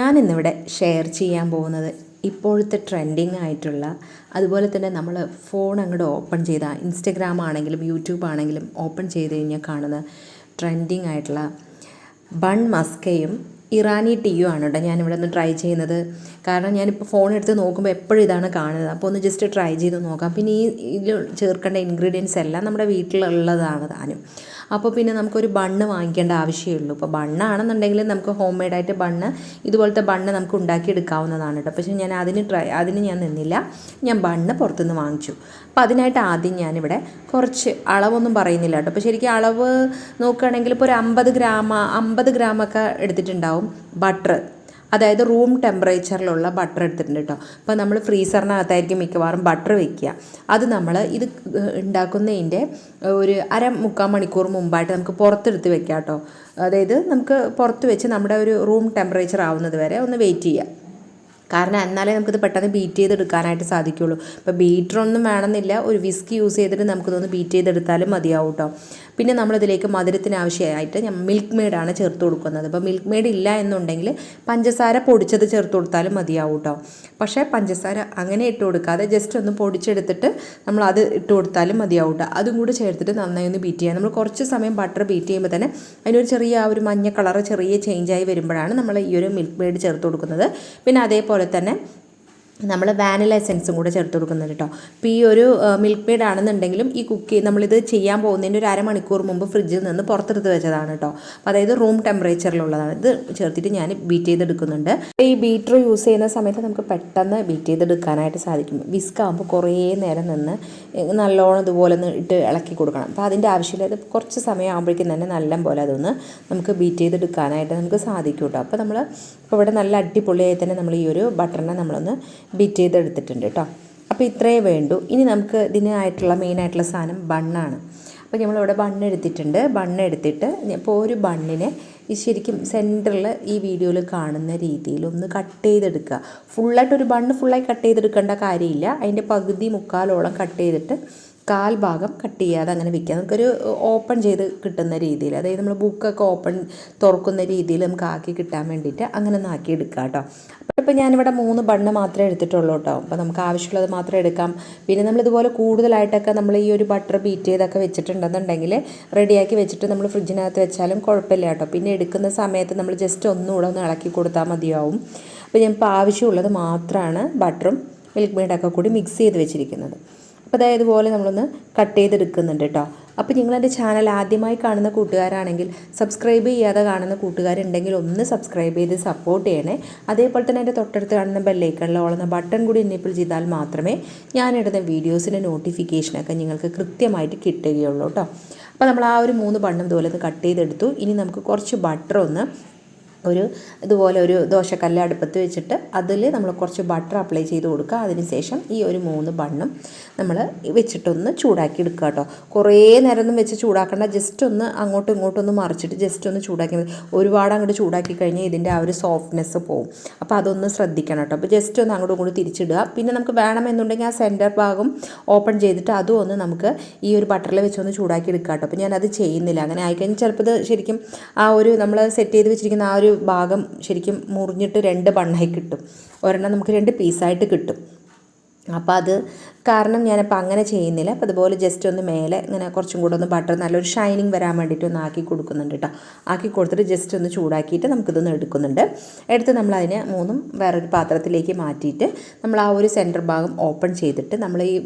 ഞാനിന്നിവിടെ ഷെയർ ചെയ്യാൻ പോകുന്നത് ഇപ്പോഴത്തെ ട്രെൻഡിങ് ആയിട്ടുള്ള, അതുപോലെ തന്നെ നമ്മൾ ഫോൺ അങ്ങോട്ട് ഓപ്പൺ ചെയ്താൽ ഇൻസ്റ്റഗ്രാം ആണെങ്കിലും യൂട്യൂബ് ആണെങ്കിലും ഓപ്പൺ ചെയ്ത് കഴിഞ്ഞാൽ കാണുന്ന ട്രെൻഡിങ് ആയിട്ടുള്ള ബൺ മസ്കയും ഇറാനി ടീയും ആണ് കേട്ടോ ഞാനിവിടെ ഒന്ന് ട്രൈ ചെയ്യുന്നത്. കാരണം ഞാനിപ്പോൾ ഫോൺ എടുത്ത് നോക്കുമ്പോൾ എപ്പോഴും ഇതാണ് കാണുന്നത്. അപ്പോൾ ഒന്ന് ജസ്റ്റ് ട്രൈ ചെയ്ത് നോക്കാം. പിന്നെ ഇതിൽ ചേർക്കേണ്ട ഇൻഗ്രീഡിയൻസ് എല്ലാം നമ്മുടെ വീട്ടിലുള്ളതാണ് താനും. അപ്പോൾ പിന്നെ നമുക്കൊരു ബണ്ണ് വാങ്ങിക്കേണ്ട ആവശ്യമുള്ളൂ. ഇപ്പോൾ ബണ്ണാണെന്നുണ്ടെങ്കിൽ നമുക്ക് ഹോം മെയ്ഡായിട്ട് ബണ്ണ്, ഇതുപോലത്തെ ബണ്ണ് നമുക്ക് ഉണ്ടാക്കിയെടുക്കാവുന്നതാണ് കേട്ടോ. പക്ഷേ ഞാൻ അതിന് ഞാൻ നിന്നില്ല. ഞാൻ ബണ്ണ് പുറത്തുനിന്ന് വാങ്ങിച്ചു. അപ്പോൾ അതിനായിട്ട് ആദ്യം ഞാനിവിടെ കുറച്ച് അളവൊന്നും പറയുന്നില്ല കേട്ടോ. അപ്പോൾ ശരിക്കും അളവ് നോക്കുകയാണെങ്കിൽ ഇപ്പോൾ ഒരു 50 ഗ്രാമൊക്കെ എടുത്തിട്ടുണ്ടാവും ബട്ടർ. അതായത് റൂം ടെമ്പറേച്ചറിലുള്ള ബട്ടർ എടുത്തിട്ടുണ്ട് കേട്ടോ. അപ്പോൾ നമ്മൾ ഫ്രീസറിനകത്തായിരിക്കും മിക്കവാറും ബട്ടർ വെക്കുക. അത് നമ്മൾ ഇത് ഉണ്ടാക്കുന്നതിൻ്റെ ഒരു മുക്കാൽ മണിക്കൂർ മുമ്പായിട്ട് നമുക്ക് പുറത്തെടുത്ത് വെക്കാം കേട്ടോ. അതായത് നമുക്ക് പുറത്ത് വെച്ച് നമ്മുടെ ഒരു റൂം ടെമ്പറേച്ചർ ആവുന്നത് വരെ ഒന്ന് വെയിറ്റ് ചെയ്യാം. കാരണം എന്നാലേ നമുക്കിത് പെട്ടെന്ന് ബീറ്റ് ചെയ്തെടുക്കാനായിട്ട് സാധിക്കുള്ളൂ. ഇപ്പോൾ ബീറ്ററൊന്നും വേണമെന്നില്ല, ഒരു വിസ്ക് യൂസ് ചെയ്തിട്ട് നമുക്കിതൊന്ന് ബീറ്റ് ചെയ്തെടുത്താലും മതിയാവും കേട്ടോ. പിന്നെ നമ്മളിതിലേക്ക് മധുരത്തിന് ആവശ്യമായിട്ട് ഞാൻ മിൽക്ക് മെയ്ഡാണ് ചേർത്ത് കൊടുക്കുന്നത്. അപ്പോൾ മിൽക്ക് മെയ്ഡ് ഇല്ല എന്നുണ്ടെങ്കിൽ പഞ്ചസാര പൊടിച്ചത് ചേർത്ത് കൊടുത്താലും മതിയാവും കേട്ടോ. പക്ഷേ പഞ്ചസാര അങ്ങനെ ഇട്ട് കൊടുക്കാതെ ജസ്റ്റ് ഒന്ന് പൊടിച്ചെടുത്തിട്ട് നമ്മൾ അത് ഇട്ട് കൊടുത്താലും മതിയാവും കേട്ടോ. അതും കൂടി ചേർത്തിട്ട് നന്നായി ഒന്ന് ബീറ്റ് ചെയ്യാം. നമ്മൾ കുറച്ച് സമയം ബട്ടർ ബീറ്റ് ചെയ്യുമ്പോൾ തന്നെ അതിനൊരു ചെറിയ ഒരു മഞ്ഞ കളറ് ചെറിയ ചേഞ്ചായി വരുമ്പോഴാണ് നമ്മൾ ഈ ഒരു മിൽക്ക് മെയ്ഡ് ചേർത്ത് കൊടുക്കുന്നത്. പിന്നെ അതേപോലെ തന്നെ നമ്മൾ വാനില എസെൻസും കൂടെ ചേർത്ത് കൊടുക്കുന്നുണ്ട് കേട്ടോ. ഇപ്പോൾ ഈ ഒരു മിൽക്ക് മെയ്ഡ് ആണെന്നുണ്ടെങ്കിലും ഈ നമ്മളിത് ചെയ്യാൻ പോകുന്നതിൻ്റെ ഒരു അരമണിക്കൂർ മുമ്പ് ഫ്രിഡ്ജിൽ നിന്ന് പുറത്തെടുത്ത് വെച്ചതാണ് കേട്ടോ. അപ്പോൾ അതായത് റൂം ടെമ്പറേച്ചറിലുള്ളതാണ്. ഇത് ചേർത്തിട്ട് ഞാൻ ബീറ്റ് ചെയ്തെടുക്കുന്നുണ്ട്. ഈ ബീറ്റർ യൂസ് ചെയ്യുന്ന സമയത്ത് നമുക്ക് പെട്ടെന്ന് ബീറ്റ് ചെയ്തെടുക്കാനായിട്ട് സാധിക്കും. വിസ്ക് ആകുമ്പോൾ കുറേ നേരം നിന്ന് നല്ലോണം ഇതുപോലെ ഒന്ന് ഇട്ട് ഇളക്കി കൊടുക്കണം. അപ്പോൾ അതിൻ്റെ ആവശ്യമില്ല. അത് കുറച്ച് സമയം ആകുമ്പോഴേക്കും തന്നെ നല്ല പോലെ അതൊന്ന് നമുക്ക് ബീറ്റ് ചെയ്തെടുക്കാനായിട്ട് നമുക്ക് സാധിക്കും കേട്ടോ. അപ്പോൾ നമ്മൾ ഇപ്പോൾ ഇവിടെ നല്ല അടിപൊളിയായി തന്നെ നമ്മൾ ഈ ഒരു ബട്ടറിനെ നമ്മളൊന്ന് ബീറ്റ് ചെയ്തെടുത്തിട്ടുണ്ട് കേട്ടോ. അപ്പോൾ ഇത്രയേ വേണ്ടൂ. ഇനി നമുക്ക് ഇതിനായിട്ടുള്ള മെയിനായിട്ടുള്ള സാധനം ബണ്ണാണ്. അപ്പോൾ നമ്മളിവിടെ ബണ്ണെടുത്തിട്ടുണ്ട്. ബണ്ണെടുത്തിട്ട് ഇപ്പോൾ ഒരു ബണ്ണിനെ ഈ ശരിക്കും സെൻറ്ററിൽ ഈ വീഡിയോയിൽ കാണുന്ന രീതിയിൽ ഒന്ന് കട്ട് ചെയ്തെടുക്കുക. ഫുള്ളായിട്ടൊരു ബണ്ണ് ഫുള്ളായി കട്ട് ചെയ്തെടുക്കേണ്ട കാര്യമില്ല. അതിൻ്റെ പകുതി മുക്കാലോളം കട്ട് ചെയ്തിട്ട് കാൽ ഭാഗം കട്ട് ചെയ്യാതെ അങ്ങനെ വയ്ക്കുക. നമുക്കൊരു ഓപ്പൺ ചെയ്ത് കിട്ടുന്ന രീതിയിൽ, അതായത് നമ്മൾ ബുക്കൊക്കെ തുറക്കുന്ന രീതിയിൽ നമുക്ക് ആക്കി കിട്ടാൻ വേണ്ടിയിട്ട് അങ്ങനെ ഒന്ന് ആക്കി എടുക്കുക കേട്ടോ. അപ്പോൾ ഞാനിവിടെ 3 ബണ്ണ് മാത്രമേ എടുത്തിട്ടുള്ളൂ കേട്ടോ. അപ്പോൾ നമുക്ക് ആവശ്യമുള്ളത് മാത്രം എടുക്കാം. പിന്നെ നമ്മളിതുപോലെ കൂടുതലായിട്ടൊക്കെ നമ്മൾ ഈ ഒരു ബട്ടർ ബീറ്റ് ചെയ്തൊക്കെ വെച്ചിട്ടുണ്ടെന്നുണ്ടെങ്കിൽ റെഡിയാക്കി വെച്ചിട്ട് നമ്മൾ ഫ്രിഡ്ജിനകത്ത് വെച്ചാലും കുഴപ്പമില്ല കേട്ടോ. പിന്നെ എടുക്കുന്ന സമയത്ത് നമ്മൾ ജസ്റ്റ് ഒന്നുകൂടെ ഒന്ന് ഇളക്കി കൊടുത്താൽ മതിയാവും. അപ്പോൾ ഞാൻ ഇപ്പോൾ ആവശ്യമുള്ളത് മാത്രമാണ് ബട്ടറും മിൽക്ക് മെയ്ഡൊക്കെ കൂടി മിക്സ് ചെയ്ത് വെച്ചിരിക്കുന്നത്. അപ്പോൾ അതായത് ഇതുപോലെ നമ്മളൊന്ന് കട്ട് ചെയ്തെടുക്കുന്നുണ്ട് കേട്ടോ. അപ്പോൾ നിങ്ങളെൻ്റെ ചാനൽ ആദ്യമായി കാണുന്ന കൂട്ടുകാരാണെങ്കിൽ, സബ്സ്ക്രൈബ് ചെയ്യാതെ കാണുന്ന കൂട്ടുകാരുണ്ടെങ്കിൽ ഒന്ന് സബ്സ്ക്രൈബ് ചെയ്ത് സപ്പോർട്ട് ചെയ്യണേ. അതേപോലെ തന്നെ എൻ്റെ തൊട്ടടുത്ത് കാണുന്ന ബെല്ലൈക്കണിൽ ഓളുന്ന ബട്ടൺ കൂടി എനേബിൾ ചെയ്താൽ മാത്രമേ ഞാനിടുന്ന വീഡിയോസിൻ്റെ നോട്ടിഫിക്കേഷനൊക്കെ നിങ്ങൾക്ക് കൃത്യമായിട്ട് കിട്ടുകയുള്ളൂ കേട്ടോ. അപ്പോൾ നമ്മൾ ആ ഒരു 3 ബണ്ണും ഇതുപോലെ ഒന്ന് കട്ട് ചെയ്തെടുത്തു. ഇനി നമുക്ക് കുറച്ച് ബട്ടർ ഒന്ന് ഇതുപോലെ ഒരു ദോശക്കല്ല് അടുപ്പത്ത് വെച്ചിട്ട് അതിൽ നമ്മൾ കുറച്ച് ബട്ടർ അപ്ലൈ ചെയ്ത് കൊടുക്കുക. അതിനുശേഷം ഈ ഒരു 3 ബണ്ണും നമ്മൾ വെച്ചിട്ടൊന്ന് ചൂടാക്കി എടുക്കുക കേട്ടോ. കുറേ നേരമൊന്നും വെച്ച് ചൂടാക്കേണ്ട, ജസ്റ്റ് ഒന്ന് അങ്ങോട്ടും ഇങ്ങോട്ടും ഒന്ന് മറിച്ചിട്ട് ജസ്റ്റ് ഒന്ന് ചൂടാക്കി മതി. ഒരുപാട് അങ്ങോട്ട് ചൂടാക്കി കഴിഞ്ഞാൽ ഇതിൻ്റെ ആ ഒരു സോഫ്റ്റ്നെസ് പോവും. അപ്പോൾ അതൊന്ന് ശ്രദ്ധിക്കണം കേട്ടോ. അപ്പോൾ ജസ്റ്റ് ഒന്ന് അങ്ങോട്ടും ഇങ്ങോട്ടും തിരിച്ചിടുക. പിന്നെ നമുക്ക് വേണമെന്നുണ്ടെങ്കിൽ ആ സെൻറ്റർ ഭാഗം ഓപ്പൺ ചെയ്തിട്ട് അതും ഒന്ന് നമുക്ക് ഈ ഒരു ബട്ടറിൽ വെച്ചൊന്ന് ചൂടാക്കി എടുക്കുക കേട്ടോ. അപ്പോൾ ഞാനത് ചെയ്യുന്നില്ല. അങ്ങനെ ആയിക്കഴിഞ്ഞാൽ ചിലപ്പോൾ ഇത് ശരിക്കും ആ ഒരു നമ്മൾ സെറ്റ് ചെയ്ത് വെച്ചിരിക്കുന്ന ആ ഒരു ഭാഗം ശരിക്കും മുറിഞ്ഞിട്ട് 2 ബണ്ണായി കിട്ടും. ഒരെണ്ണം നമുക്ക് 2 പീസായിട്ട് കിട്ടും. അപ്പോൾ അത് കാരണം ഞാനിപ്പോൾ അങ്ങനെ ചെയ്യുന്നില്ല. അപ്പോൾ അതുപോലെ ജസ്റ്റ് ഒന്ന് മേലെ ഇങ്ങനെ കുറച്ചും കൂടെ ഒന്ന് ബട്ടർ നല്ലൊരു ഷൈനിങ് വരാൻ വേണ്ടിയിട്ട് ഒന്ന് ആക്കി കൊടുക്കുന്നുണ്ട് കേട്ടോ. ആക്കി കൊടുത്തിട്ട് ജസ്റ്റ് ഒന്ന് ചൂടാക്കിയിട്ട് നമുക്കിതൊന്ന് എടുക്കുന്നുണ്ട്. എടുത്ത് നമ്മളതിനെ 3ഉം വേറൊരു പാത്രത്തിലേക്ക് മാറ്റിയിട്ട് നമ്മൾ ആ ഒരു സെൻറ്റർ ഭാഗം ഓപ്പൺ ചെയ്തിട്ട് നമ്മൾ ഈ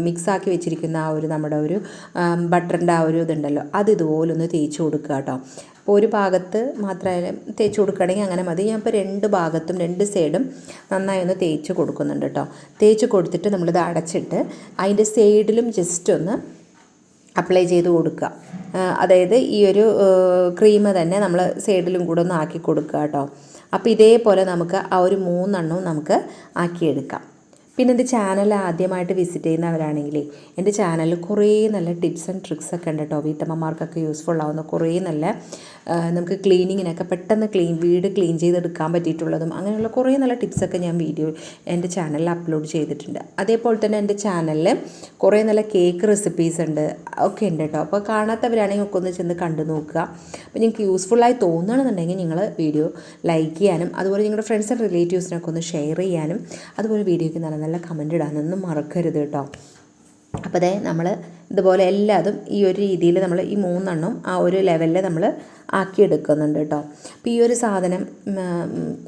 മിക്സാക്കി വെച്ചിരിക്കുന്ന ആ ഒരു നമ്മുടെ ഒരു ബട്ടറിൻ്റെ ആ ഒരു ഇതുണ്ടല്ലോ, അത് ഇതുപോലെ ഒന്ന് തേച്ച് കൊടുക്കുക കേട്ടോ. അപ്പോൾ ഒരു ഭാഗത്ത് മാത്രമേ തേച്ച് കൊടുക്കുകയാണെങ്കിൽ അങ്ങനെ മതി. ഞാൻ ഇപ്പോൾ 2 ഭാഗത്തും 2 സൈഡും നന്നായി ഒന്ന് തേച്ച് കൊടുക്കുന്നുണ്ട് കേട്ടോ. തേച്ച് കൊടുത്തിട്ട് നമ്മളിത് അടച്ചിട്ട് അതിൻ്റെ സൈഡിലും ജസ്റ്റ് ഒന്ന് അപ്ലൈ ചെയ്ത് കൊടുക്കുക. അതായത് ഈ ഒരു ക്രീം തന്നെ നമ്മൾ സൈഡിലും കൂടെ ഒന്ന് ആക്കി കൊടുക്കുക കേട്ടോ. അപ്പോൾ ഇതേപോലെ നമുക്ക് ആ ഒരു 3 എണ്ണവും നമുക്ക് ആക്കിയെടുക്കാം. പിന്നെ എൻ്റെ ചാനൽ ആദ്യമായിട്ട് വിസിറ്റ് ചെയ്യുന്നവരാണെങ്കിലേ എൻ്റെ ചാനലിൽ കുറേ നല്ല ടിപ്സ് ആൻഡ് ട്രിക്സ് ഒക്കെ ഉണ്ട് കേട്ടോ. വീട്ടമ്മമാർക്കൊക്കെ യൂസ്ഫുൾ ആവുന്ന കുറേ നല്ല നമുക്ക് ക്ലീനിങ്ങിനൊക്കെ പെട്ടെന്ന് വീട് ക്ലീൻ ചെയ്തെടുക്കാൻ പറ്റിയിട്ടുള്ളതും അങ്ങനെയുള്ള കുറേ നല്ല ടിപ്സൊക്കെ ഞാൻ എൻ്റെ ചാനലിൽ അപ്ലോഡ് ചെയ്തിട്ടുണ്ട്. അതേപോലെ തന്നെ എൻ്റെ ചാനലിൽ കുറേ നല്ല കേക്ക് റെസിപ്പീസ് ഉണ്ട് ഒക്കെ ഉണ്ട് കേട്ടോ. അപ്പോൾ കാണാത്തവരാണെങ്കിൽ ഒക്കെ ഒന്ന് ചെന്ന് കണ്ടു നോക്കുക. അപ്പോൾ നിങ്ങൾക്ക് യൂസ്ഫുള്ളായി തോന്നുകയാണെന്നുണ്ടെങ്കിൽ നിങ്ങൾ വീഡിയോ ലൈക്ക് ചെയ്യാനും അതുപോലെ നിങ്ങളുടെ ഫ്രണ്ട്സ് ആൻഡ് റിലേറ്റീവ്സിനൊക്കെ ഒന്ന് ഷെയർ ചെയ്യാനും അതുപോലെ വീഡിയോയ്ക്ക് നല്ല നല്ല കമൻറ്റ് ഇടാനൊന്നും മറക്കരുത് കേട്ടോ. അപ്പോൾ അതേ നമ്മൾ ഇതുപോലെ എല്ലാതും ഈ ഒരു രീതിയിൽ നമ്മൾ ഈ 3 ആ ഒരു ലെവലിൽ നമ്മൾ ആക്കിയെടുക്കുന്നുണ്ട് കേട്ടോ. അപ്പോൾ ഈ ഒരു സാധനം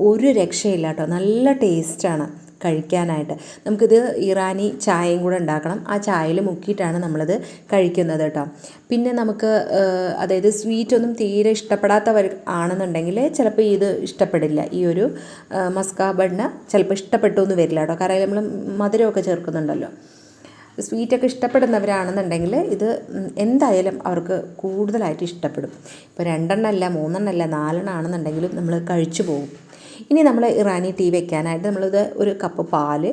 ഒരു രക്ഷയില്ല കേട്ടോ, നല്ല ടേസ്റ്റാണ് കഴിക്കാനായിട്ട്. നമുക്കിത് ഇറാനി ചായയും കൂടെ ഉണ്ടാക്കണം. ആ ചായയിൽ മുക്കിയിട്ടാണ് നമ്മളിത് കഴിക്കുന്നത് കേട്ടോ. പിന്നെ നമുക്ക് അതായത് സ്വീറ്റൊന്നും തീരെ ഇഷ്ടപ്പെടാത്തവർ ആണെന്നുണ്ടെങ്കിൽ ചിലപ്പോൾ ഇത് ഇഷ്ടപ്പെടില്ല. ഈ ഒരു മസ്കാബണ്ണ ചിലപ്പോൾ ഇഷ്ടപ്പെട്ടൊന്നും വരില്ല കേട്ടോ, കാരണം നമ്മൾ മധുരമൊക്കെ ചേർക്കുന്നുണ്ടല്ലോ. സ്വീറ്റൊക്കെ ഇഷ്ടപ്പെടുന്നവരാണെന്നുണ്ടെങ്കിൽ ഇത് എന്തായാലും അവർക്ക് കൂടുതലായിട്ട് ഇഷ്ടപ്പെടും. ഇപ്പോൾ 2 അല്ല 3 അല്ല 4 ആണെന്നുണ്ടെങ്കിലും നമ്മൾ കഴിച്ചു പോകും. ഇനി നമ്മൾ ഇറാനി ടീ വെക്കാനായിട്ട് നമ്മളിത് ഒരു കപ്പ് പാല്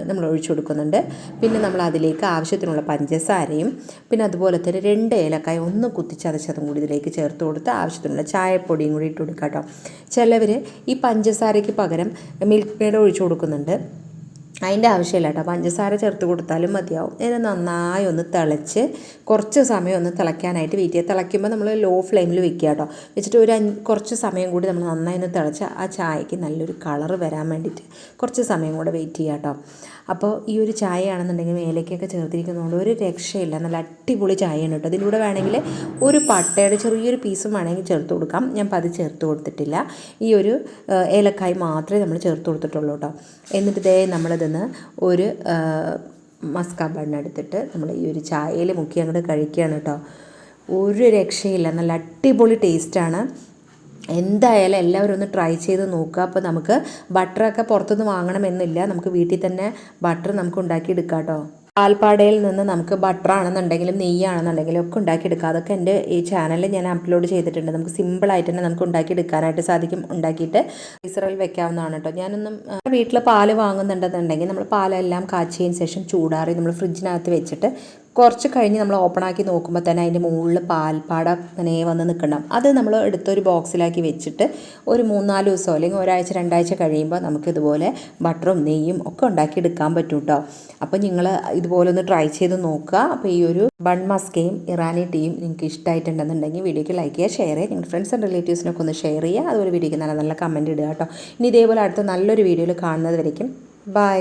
നമ്മൾ ഒഴിച്ചു കൊടുക്കുന്നുണ്ട്. പിന്നെ നമ്മൾ അതിലേക്ക് ആവശ്യത്തിനുള്ള പഞ്ചസാരയും പിന്നെ അതുപോലെ തന്നെ 2 ഏലക്കായ ഒന്ന് കുത്തിച്ചതച്ചതും കൂടി ഇതിലേക്ക് ചേർത്ത് കൊടുത്ത് ആവശ്യത്തിനുള്ള ചായപ്പൊടിയും കൂടി ഇട്ട് കൊടുക്കുക കേട്ടോ. ചിലവർ ഈ പഞ്ചസാരയ്ക്ക് പകരം മിൽക്ക് മെയ്ഡ് ഒഴിച്ചു കൊടുക്കുന്നുണ്ട്. അതിൻ്റെ ആവശ്യമില്ല കേട്ടോ, പഞ്ചസാര ചേർത്ത് കൊടുത്താലും മതിയാവും. ഇതിനെ നന്നായി ഒന്ന് തിളച്ച് കുറച്ച് സമയം ഒന്ന് തിളയ്ക്കാനായിട്ട് വെയിറ്റ് ചെയ്യുക. തിളയ്ക്കുമ്പോൾ നമ്മൾ ലോ ഫ്ലെയിമിൽ വെക്കുക കേട്ടോ. വെച്ചിട്ട് കുറച്ച് സമയം കൂടി നമ്മൾ നന്നായി ഒന്ന് തിളച്ച് ആ ചായക്ക് നല്ലൊരു കളറ് വരാൻ വേണ്ടിയിട്ട് കുറച്ച് സമയം കൂടെ വെയിറ്റ് ചെയ്യുക കേട്ടോ. അപ്പോൾ ഈ ഒരു ചായയാണെന്നുണ്ടെങ്കിൽ ഏലക്കയൊക്കെ ചേർത്തിരിക്കുന്നതുകൊണ്ട് ഒരു രക്ഷയില്ല, നല്ല അടിപൊളി ചായയാണ് കേട്ടോ. ഇതിൻ്റെ കൂടെ വേണമെങ്കിൽ ഒരു പട്ടയുടെ ചെറിയൊരു പീസും വേണമെങ്കിൽ ചേർത്ത് കൊടുക്കാം. ഞാൻ അത് ചേർത്ത് കൊടുത്തിട്ടില്ല, ഈ ഒരു ഏലക്കായ് മാത്രമേ നമ്മൾ ചേർത്ത് കൊടുത്തിട്ടുള്ളൂ കേട്ടോ. എന്നിട്ട് നമ്മളിതിന്ന് ഒരു മസ്കാബണ്ണ് എടുത്തിട്ട് നമ്മൾ ഈ ഒരു ചായയിൽ മുക്കി അങ്ങോട്ട് കഴിക്കുകയാണ് കേട്ടോ. ഒരു രക്ഷയില്ല, നല്ല അടിപൊളി ടേസ്റ്റാണ്. എന്തായാലും എല്ലാവരും ഒന്ന് ട്രൈ ചെയ്ത് നോക്കുക. അപ്പോൾ നമുക്ക് ബട്ടറൊക്കെ പുറത്തുനിന്ന് വാങ്ങണമെന്നില്ല, നമുക്ക് വീട്ടിൽ തന്നെ ബട്ടർ നമുക്ക് ഉണ്ടാക്കിയെടുക്കാം കേട്ടോ. പാൽപ്പാടയിൽ നിന്ന് നമുക്ക് ബട്ടറാണെന്നുണ്ടെങ്കിലും നെയ്യാണെന്നുണ്ടെങ്കിലും ഒക്കെ ഉണ്ടാക്കിയെടുക്കാം. അതൊക്കെ എൻ്റെ ഈ ചാനലിൽ ഞാൻ അപ്ലോഡ് ചെയ്തിട്ടുണ്ട്. നമുക്ക് സിമ്പിളായിട്ട് തന്നെ നമുക്ക് ഉണ്ടാക്കിയെടുക്കാനായിട്ട് സാധിക്കും. ഉണ്ടാക്കിയിട്ട് ഫ്രീസറിൽ വെക്കാവുന്നതാണ് കേട്ടോ. ഞാനൊന്നും വീട്ടിൽ പാല് വാങ്ങുന്നുണ്ടെന്നുണ്ടെങ്കിൽ നമ്മൾ പാലെല്ലാം കാച്ചിയതിന് ശേഷം ചൂടാറി നമ്മൾ ഫ്രിഡ്ജിനകത്ത് വെച്ചിട്ട് കുറച്ച് കഴിഞ്ഞ് നമ്മൾ ഓപ്പണാക്കി നോക്കുമ്പോൾ തന്നെ അതിൻ്റെ മുകളിൽ പാൽപ്പാട ഇങ്ങനെ വന്ന് നിൽക്കണം. അത് നമ്മൾ എടുത്തൊരു ബോക്സിലാക്കി വെച്ചിട്ട് ഒരു 3-4 ദിവസമോ അല്ലെങ്കിൽ ഒരാഴ്ച 2 ആഴ്ച കഴിയുമ്പോൾ നമുക്കിതുപോലെ ബട്ടറും നെയ്യും ഒക്കെ ഉണ്ടാക്കിയെടുക്കാൻ പറ്റും കേട്ടോ. അപ്പോൾ നിങ്ങൾ ഇതുപോലെ ഒന്ന് ട്രൈ ചെയ്ത് നോക്കുക. അപ്പോൾ ഈ ഒരു ബൺ മസ്കയും ഇറാനി ടീയും നിങ്ങൾക്ക് ഇഷ്ടമായിട്ടുണ്ടെന്നുണ്ടെങ്കിൽ വീഡിയോയ്ക്ക് ലൈക്ക് ചെയ്യുക, ഷെയർ ചെയ്യുക, നിങ്ങളുടെ ഫ്രണ്ട്സ് ആൻഡ് റിലേറ്റീവ്സിനൊക്കെ ഒന്ന് ഷെയർ ചെയ്യുക. അതുപോലെ വീഡിയോയ്ക്ക് നല്ല നല്ല കമൻറ്റ് ഇടുക കേട്ടോ. ഇനി ഇതേപോലെ അടുത്ത നല്ലൊരു വീഡിയോയിൽ കാണുന്നത് വരയ്ക്കും ബൈ.